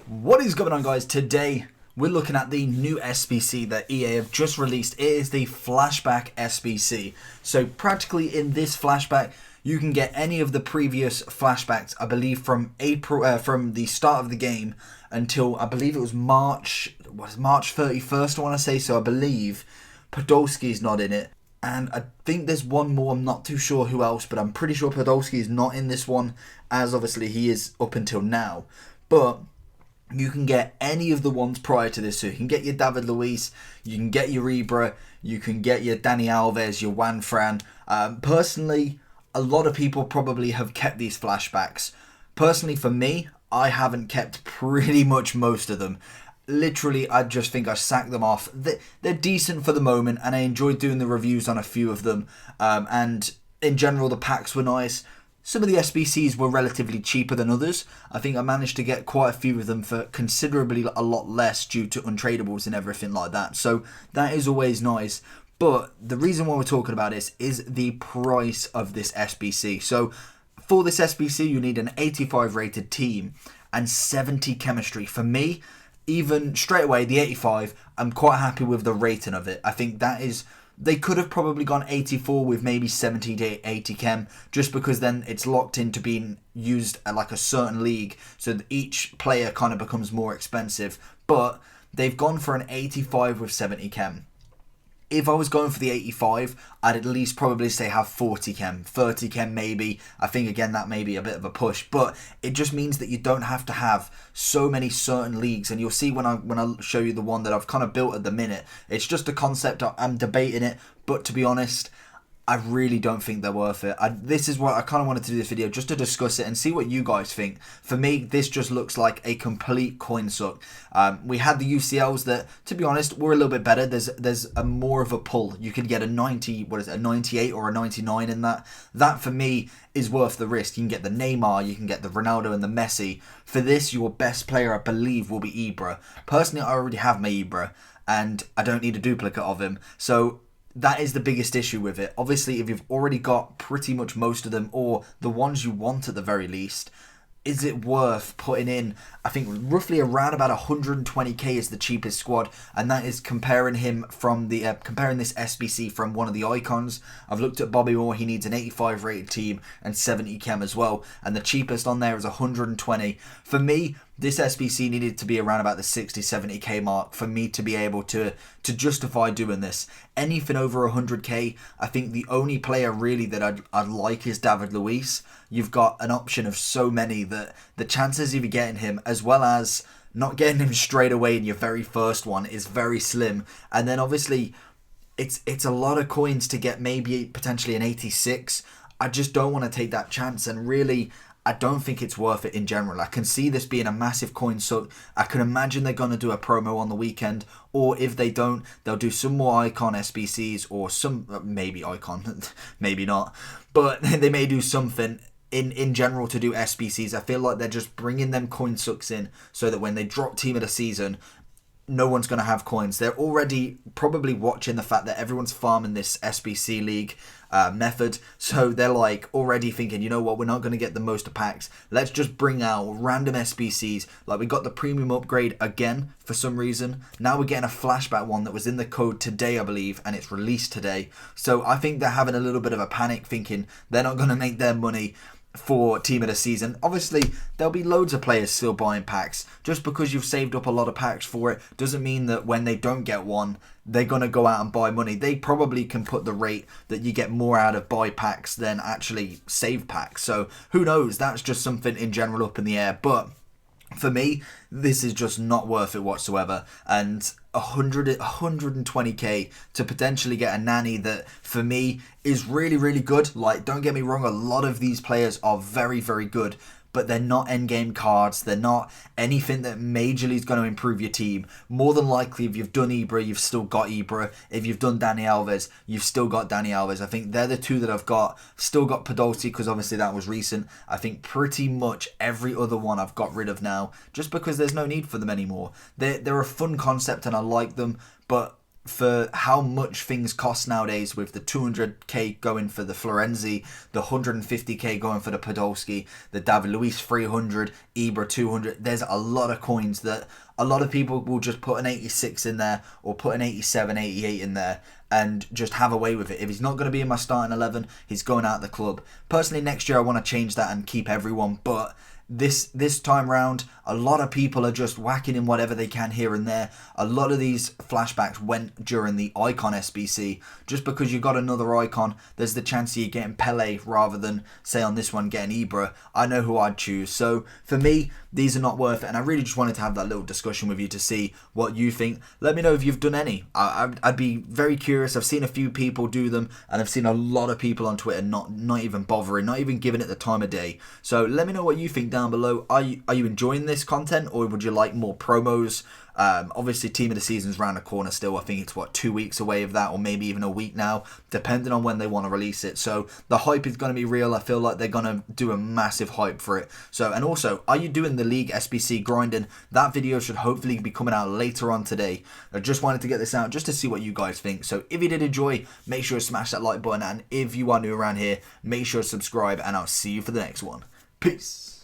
What is going on, guys? Today we're looking at the new SBC that EA have just released. It is the Flashback SBC. So practically in this flashback you can get any of the previous flashbacks, I believe from from the start of the game until I believe it was March 31st I want to say. So I believe Podolski's not in it. And I think there's one more, I'm not too sure who else, but I'm pretty sure Podolski is not in this one, as obviously he is up until now. But you can get any of the ones prior to this. So you can get your David Luiz, you can get your Ibra, you can get your Dani Alves, your Juan Fran. Personally, a lot of people probably have kept these flashbacks. Personally, for me, I haven't kept pretty much most of them. Literally, I just think I sacked them off. They're decent for the moment, and I enjoyed doing the reviews on a few of them. And in general, the packs were nice. Some of the SBCs were relatively cheaper than others. I think I managed to get quite a few of them for considerably a lot less due to untradables and everything like that. So that is always nice. But the reason why we're talking about this is the price of this SBC. So for this SBC, you need an 85 rated team and 70 chemistry. For me, even straight away, the 85, I'm quite happy with the rating of it. I think that is... They could have probably gone 84 with maybe 70 to 80 chem, just because then it's locked into being used at like a certain league, so that each player kind of becomes more expensive. But they've gone for an 85 with 70 chem. If I was going for the 85, I'd at least probably say have 40 chem, 30 chem maybe. I think again that may be a bit of a push, but it just means that you don't have to have so many certain leagues. And you'll see when I show you the one that I've kind of built at the minute. It's just a concept. I'm debating it, but to be honest, I really don't think they're worth it. This is what I kind of wanted to do this video, just to discuss it and see what you guys think. For me, this just looks like a complete coin suck. We had the UCLs that, to be honest, were a little bit better. There's a more of a pull. You could get a 90, a 98 or a 99 in that. That for me is worth the risk. You can get the Neymar, you can get the Ronaldo and the Messi. For this, your best player, I believe, will be Ibra. Personally, I already have my Ibra, and I don't need a duplicate of him. So that is the biggest issue with it. Obviously, if you've already got pretty much most of them, or the ones you want at the very least, is it worth putting in? I think roughly around about 120k is the cheapest squad, and that is comparing him from the comparing this SBC from one of the icons. I've looked at Bobby Moore; he needs an 85 rated team and 70 chem as well, and the cheapest on there is 120. For me, this SBC needed to be around about the 60-70k mark for me to be able to justify doing this. Anything over 100k, I think the only player really that I'd like is David Luiz. You've got an option of so many that the chances of you getting him, as well as not getting him straight away in your very first one, is very slim. And then obviously it's a lot of coins to get maybe potentially an 86. I just don't want to take that chance, and really I don't think it's worth it in general. I can see this being a massive coin suck. I can imagine they're going to do a promo on the weekend, or if they don't, they'll do some more icon SBCs, or some, maybe icon, maybe not, but they may do something in general to do SBCs. I feel like they're just bringing them coin sucks in so that when they drop team of the season, no one's going to have coins. They're already probably watching the fact that everyone's farming this SBC league method, so they're like already thinking, you know what, we're not going to get the most packs, let's just bring out random SBCs. Like, we got the premium upgrade again for some reason. Now we're getting a flashback one that was in the code today, I believe, and it's released today. So I think they're having a little bit of a panic, thinking they're not going to make their money for team of the season. Obviously, there'll be loads of players still buying packs. Just because you've saved up a lot of packs for it doesn't mean that when they don't get one, they're going to go out and buy money. They probably can put the rate that you get more out of buy packs than actually save packs. So who knows? That's just something in general up in the air. But for me, this is just not worth it whatsoever. And 120k to potentially get a nanny that for me is really, really good. Like, don't get me wrong, a lot of these players are very, very good, but they're not endgame cards. They're not anything that majorly is going to improve your team. More than likely, if you've done Ibra, you've still got Ibra. If you've done Dani Alves, you've still got Dani Alves. I think they're the two that I've got. Still got Podolski, because obviously that was recent. I think pretty much every other one I've got rid of now, just because there's no need for them anymore. They're a fun concept and I like them, but for how much things cost nowadays, with the 200k going for the Florenzi, the 150k going for the Podolski, the David Luiz 300, Ibra 200. There's a lot of coins that a lot of people will just put an 86 in there or put an 87, 88 in there and just have away with it. If he's not going to be in my starting 11, he's going out of the club. Personally, next year I want to change that and keep everyone, but this time round, a lot of people are just whacking in whatever they can here and there. A lot of these flashbacks went during the icon SBC. Just because you got another icon, there's the chance of you getting Pele rather than, say on this one, getting Ibra. I know who I'd choose. So for me, these are not worth it, and I really just wanted to have that little discussion with you to see what you think. Let me know if you've done any. I'd be very curious. I've seen a few people do them, and I've seen a lot of people on Twitter not even bothering, not even giving it the time of day. So let me know what you think down below. Are you enjoying this content, or would you like more promos? Obviously, team of the season's round the corner still. I think it's 2 weeks away of that, or maybe even a week now, depending on when they want to release it. So the hype is going to be real. I feel like they're going to do a massive hype for it. So, and also, are you doing the League SBC grinding? That video should hopefully be coming out later on today. I just wanted to get this out just to see what you guys think. So if you did enjoy, make sure to smash that like button, and if you are new around here, make sure to subscribe, and I'll see you for the next one. Peace.